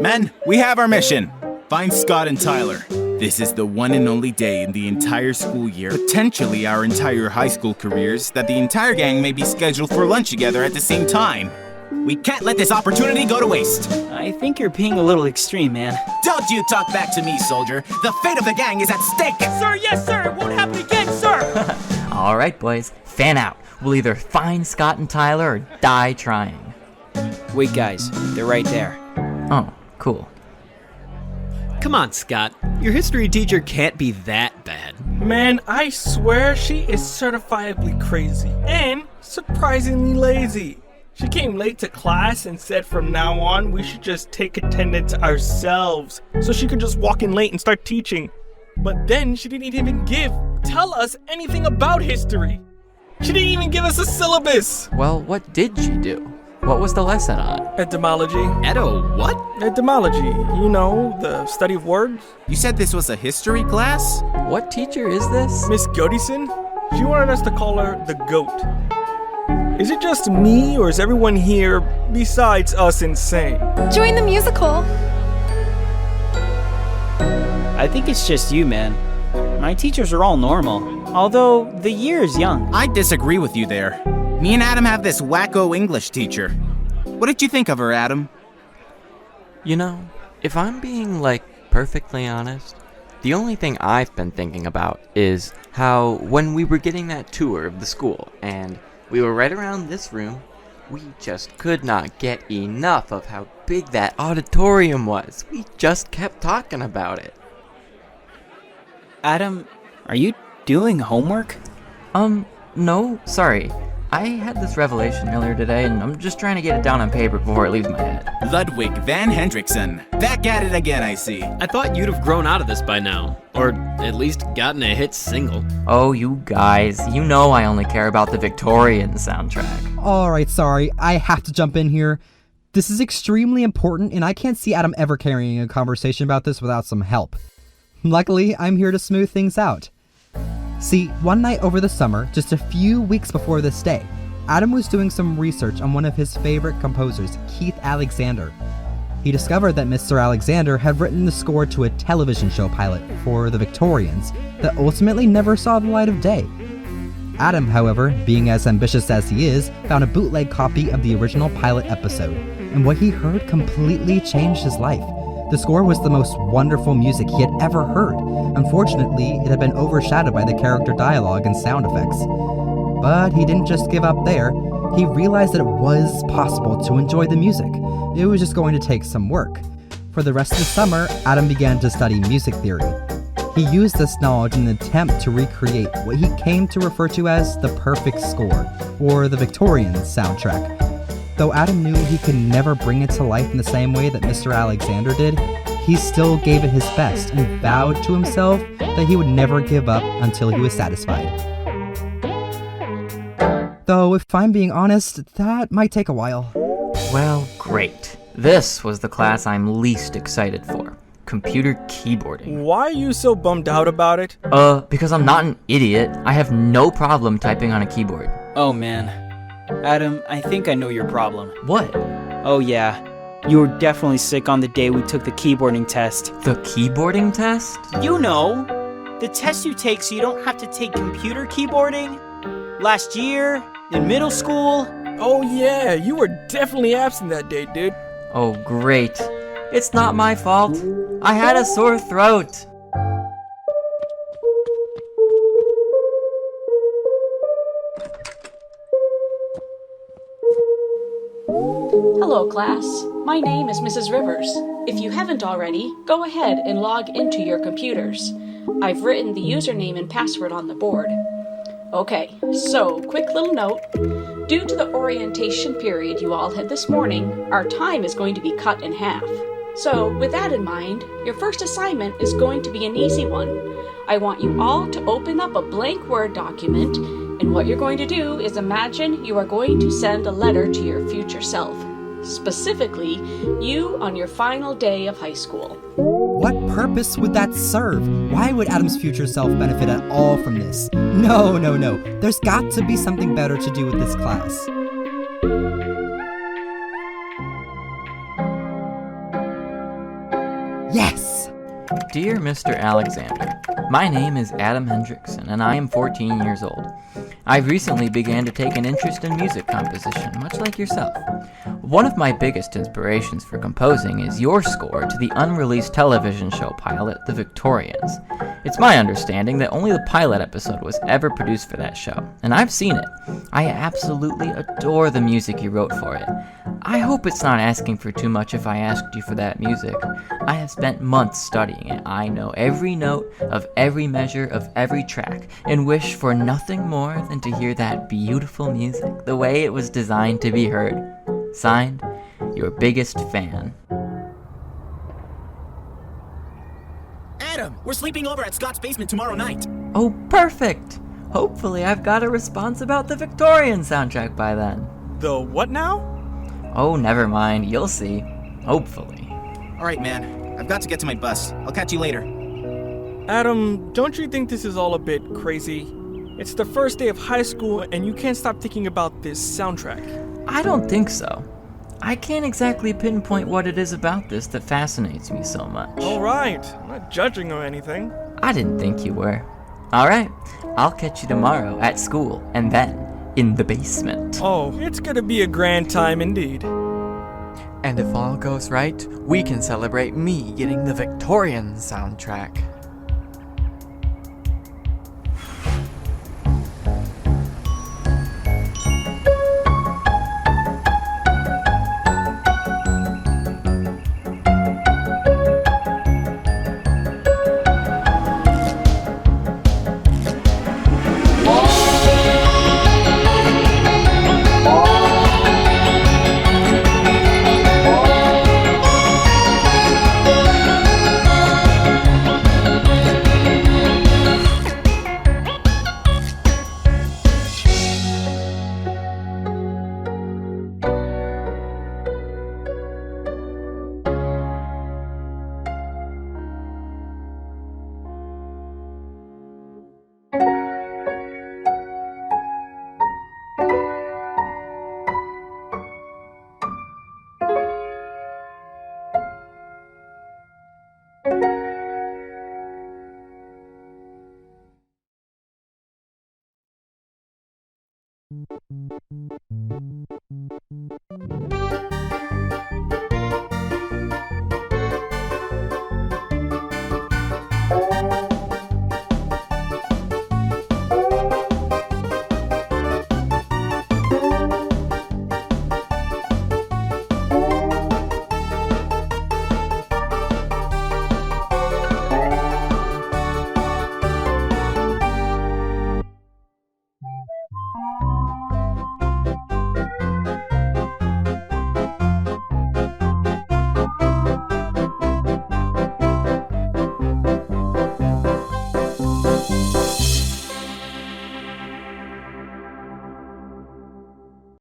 Men, we have our mission. Find Scott and Tyler. This is the one and only day in the entire school year, potentially our entire high school careers, that the entire gang may be scheduled for lunch together at the same time. We can't let this opportunity go to waste. I think you're being a little extreme, man. Don't you talk back to me, soldier. The fate of the gang is at stake. Sir, yes, sir. It won't happen again, sir. All right, boys. Fan out. We'll either find Scott and Tyler or die trying. Wait, guys. They're right there. Oh, cool. Come on, Scott. Your history teacher can't be that bad. Man, I swear she is certifiably crazy and surprisingly lazy. She came late to class and said from now on we should just take attendance ourselves so she could just walk in late and start teaching. But then she didn't even tell us anything about history. She didn't even give us a syllabus. Well, what did she do? What was the lesson on? Etymology. Edo, what? Etymology. You know, the study of words. You said this was a history class? What teacher is this? Miss Godison? She wanted us to call her the GOAT. Is it just me, or is everyone here, besides us, insane? Join the musical. I think it's just you, man. My teachers are all normal, although the year is young. I disagree with you there. Me and Adam have this wacko English teacher. What did you think of her, Adam? You know, if I'm being, perfectly honest, the only thing I've been thinking about is how when we were getting that tour of the school and we were right around this room, we just could not get enough of how big that auditorium was. We just kept talking about it. Adam, are you doing homework? No, sorry. I had this revelation earlier today, and I'm just trying to get it down on paper before it leaves my head. Ludwig van Hendrickson. Back at it again, I see. I thought you'd have grown out of this by now. Or at least gotten a hit single. Oh, you guys, you know I only care about the Victorian soundtrack. Alright, sorry, I have to jump in here. This is extremely important, and I can't see Adam ever carrying a conversation about this without some help. Luckily, I'm here to smooth things out. See, one night over the summer, just a few weeks before this day, Adam was doing some research on one of his favorite composers, Keith Alexander. He discovered that Mr. Alexander had written the score to a television show pilot for the Victorians that ultimately never saw the light of day. Adam, however, being as ambitious as he is, found a bootleg copy of the original pilot episode, and what he heard completely changed his life. The score was the most wonderful music he had ever heard. Unfortunately, it had been overshadowed by the character dialogue and sound effects. But he didn't just give up there. He realized that it was possible to enjoy the music. It was just going to take some work. For the rest of the summer, Adam began to study music theory. He used this knowledge in an attempt to recreate what he came to refer to as the perfect score, or the Victorian soundtrack. Though Adam knew he could never bring it to life in the same way that Mr. Alexander did, he still gave it his best and vowed to himself that he would never give up until he was satisfied. Though, if I'm being honest, that might take a while. Well, great. This was the class I'm least excited for. Computer keyboarding. Why are you so bummed out about it? Because I'm not an idiot. I have no problem typing on a keyboard. Oh, man. Adam, I think I know your problem. What? Oh, yeah. You were definitely sick on the day we took the keyboarding test. The keyboarding test? You know, the test you take so you don't have to take computer keyboarding. Last year, in middle school. Oh yeah, you were definitely absent that day, dude. Oh, great. It's not my fault. I had a sore throat. Hello, class. My name is Mrs. Rivers. If you haven't already, go ahead and log into your computers. I've written the username and password on the board. Okay, so quick little note. Due to the orientation period you all had this morning, our time is going to be cut in half. So, with that in mind, your first assignment is going to be an easy one. I want you all to open up a blank Word document, and what you're going to do is imagine you are going to send a letter to your future self. Specifically, you on your final day of high school. What purpose would that serve? Why would Adam's future self benefit at all from this? No. There's got to be something better to do with this class. Yes! Dear Mr. Alexander, my name is Adam Hendrickson, and I am 14 years old. I've recently began to take an interest in music composition, much like yourself. One of my biggest inspirations for composing is your score to the unreleased television show pilot, The Victorians. It's my understanding that only the pilot episode was ever produced for that show, and I've seen it. I absolutely adore the music you wrote for it. I hope it's not asking for too much if I asked you for that music. I have spent months studying it. I know every note of every measure of every track, and wish for nothing more than to hear that beautiful music the way it was designed to be heard. Signed, your biggest fan. Adam, we're sleeping over at Scott's basement tomorrow night. Oh, perfect! Hopefully I've got a response about the Victorian soundtrack by then. The what now? Oh, never mind. You'll see. Hopefully. All right, man. I've got to get to my bus. I'll catch you later. Adam, don't you think this is all a bit crazy? It's the first day of high school and you can't stop thinking about this soundtrack. I don't think so. I can't exactly pinpoint what it is about this that fascinates me so much. Alright, I'm not judging or anything. I didn't think you were. Alright, I'll catch you tomorrow at school, and then in the basement. Oh, it's gonna be a grand time indeed. And if all goes right, we can celebrate me getting the Victorian soundtrack.